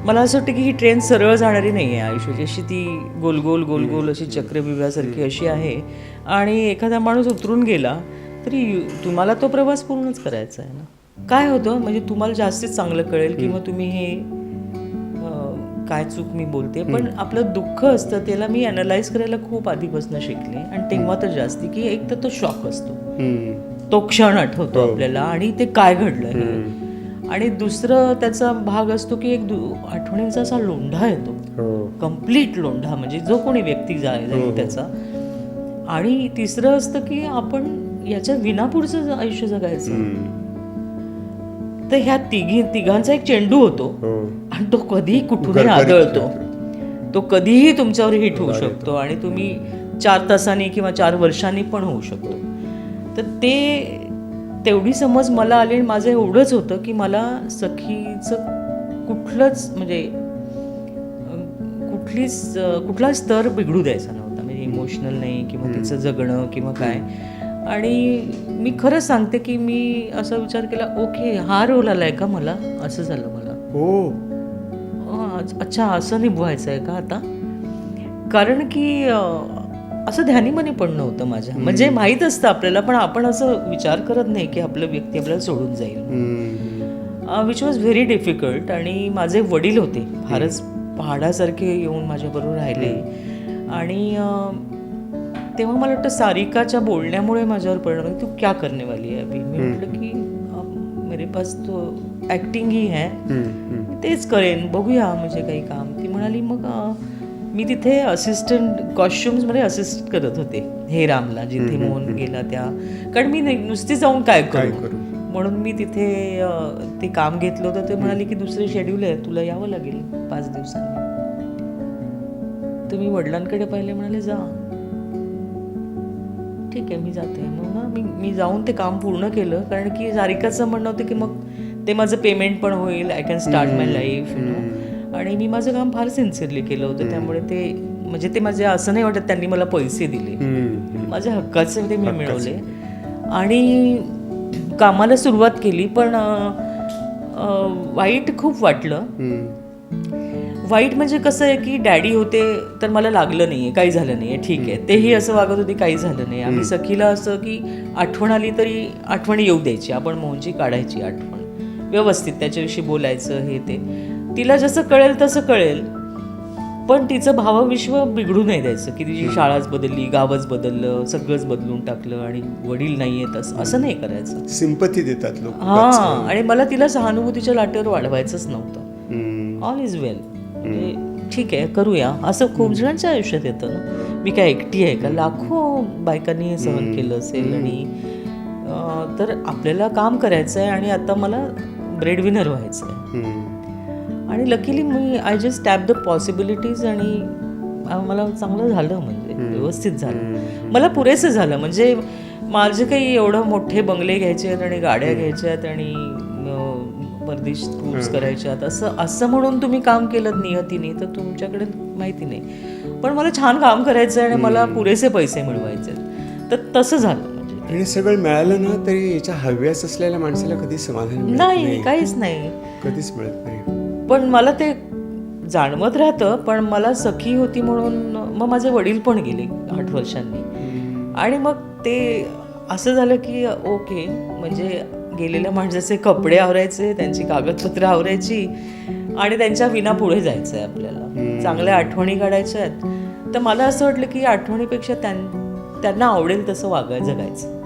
मला असं वाटतं की ही ट्रेन सरळ जाणारी नाही आहे आयुष्याची, अशी ती गोल गोल गोल गोल अशी चक्रव्यूहासारखी अशी आहे. आणि एखादा माणूस उतरून गेला तरी तुम्हाला तो प्रवास पूर्णच करायचा आहे ना. काय होतं म्हणजे तुम्हाला जास्तीत चांगलं कळेल किंवा तुम्ही हे काय चूक मी बोलते, पण आपलं दुःख असतं त्याला मी अनालाइज करायला खूप आधीपासून शिकले. आणि तेव्हा तर जास्ती की एक तर तो शॉक असतो, तो क्षण आठवतो आपल्याला आणि ते काय घडलं हे. आणि दुसरं त्याचा भाग असतो की एक आठवणींचा असा लोंढा येतो, कम्प्लीट लोंढा, म्हणजे जो कोणी व्यक्ती जाईल त्याचा. आणि तिसरं असतं की आपण याच्या विनापुढचं आयुष्य जगायचं. तर ह्या तिघांचा एक चेंडू होतो आणि तो कधीही कुठूनही आदळतो, तो कधीही तुमच्यावर हिट होऊ शकतो आणि तुम्ही 4 तासांनी किंवा 4 वर्षांनी पण होऊ शकतो. तर ते तेवढी समज मला आली. आणि माझं एवढंच होतं की मला सखीचं कुठलंच म्हणजे कुठला स्तर बिघडू द्यायचा नव्हता, म्हणजे इमोशनल नाही किंवा तिचं जगणं किंवा काय. आणि मी खरंच सांगते की मी असा विचार केला, ओके हा रोल आलाय का मला, असं झालं मला. अच्छा असं निभवायचं आहे का आता. कारण की असं ध्यानीमनी पण नव्हतं माझ्या, म्हणजे माहीत असतं आपल्याला, पण आपण असं विचार करत नाही की आपलं व्यक्ती आपल्याला सोडून जाईल, विच वॉज व्हेरी डिफिकल्ट. आणि माझे वडील होते फारच पहाडासारखे येऊन माझ्याबरोबर राहिले. आणि तेव्हा मला वाटतं सारिकाच्या बोलण्यामुळे माझ्यावर परिणाम, तू क्या करने वाली है अभी. मी म्हटलं की मेरे पास तो ॲक्टिंग ही है, तेच करेन, बघूया म्हणजे काही काम. ती म्हणाली मग मी तिथे असिस्टंट कॉस्ट्युम्समध्ये असिस्ट करत होते हे रामला, जिथे मोहन गेला त्या. कारण मी नुसती जाऊन काय करू, म्हणून मी तिथे ते काम घेतलं होतं. ते म्हणाले की दुसरे शेड्यूल आहे, तुला यावं लागेल 5 दिवसांनी. तर मी वडिलांकडे पाहिले, म्हणाले जा ठीक आहे मी जाते. मग ना मी जाऊन ते काम पूर्ण केलं, कारण की सारिकाचं म्हणणं होतं की मग ते माझं पेमेंट पण होईल, I can start my life you know. आणि मी माझं काम फार सिन्सिअरली केलं होतं, त्यामुळे ते म्हणजे ते माझे असं नाही वाटत त्यांनी मला पैसे दिले, माझ्या हक्काचे ते मी मिळवले. आणि कामाला सुरुवात केली, पण वाईट खूप वाटलं. वाईट म्हणजे कसं आहे की डॅडी होते तर मला लागलं नाहीये, काही झालं नाहीये, ठीक आहे. तेही असं वागत होते, काही झालं नाही. आम्ही सखीला असं की आठवण आली तरी आठवण येऊ द्यायची, आपण मोहनची काढायची आठवण व्यवस्थित, त्याच्याविषयी बोलायचं हे ते. तिला जसं कळेल तसं कळेल, पण तिचं भावविश्व बिघडू नाही द्यायचं की तिची शाळाच बदलली, गावच बदललं, सगळंच बदलून टाकलं आणि वडील नाहीये, असं नाही करायचं. सिंपथी देतात लोक. हां, आणि मला तिला सहानुभूतीच्या लाटेवर वाढवायचंच नव्हतं. ऑल इज वेल, ठीक आहे करूया, असं खूप जणांच्या आयुष्यात येतं ना. मी काय एकटी आहे का, लाखो बायकांनी हे सहन केलं असेल. आणि तर आपल्याला काम करायचं आहे आणि आता मला ब्रेडविनर व्हायचं आहे. आणि luckily me I just tap the possibilities आणि मला चांगलं झालं, म्हणजे व्यवस्थित झालं, मला पुरेसं झालं. म्हणजे माझे काही एवढं मोठे बंगले घ्यायचे आहेत आणि गाड्या घ्यायच्या आहेत आणि परदेश टूर्स करायच्यात असं म्हणून तुम्ही काम केलं नियतीने तर तुमच्याकडे माहिती नाही. पण मला छान काम करायचं आहे आणि मला पुरेसे पैसे मिळवायचे, तर तसं झालं. म्हणजे आणि सगळं मिळालं ना तरी याच्या हव्यास असलेल्या माणसाला कधीच समाधान नाही, काहीच नाही, कधीच मिळत नाही. पण मला ते जाणवत राहतं. पण मला सखी होती म्हणून मग माझे वडील पण गेले 8 वर्षांनी. आणि मग ते असं झालं की ओके, म्हणजे गेलेल्या माणसाचे कपडे आवरायचे, त्यांची कागदपत्र आवरायची आणि त्यांच्या विना पुढे जायचं आहे आपल्याला, चांगल्या आठवणी काढायच्या आहेत. तर मला असं वाटलं की आठवणीपेक्षा त्यांना आवडेल तसं जगायचं.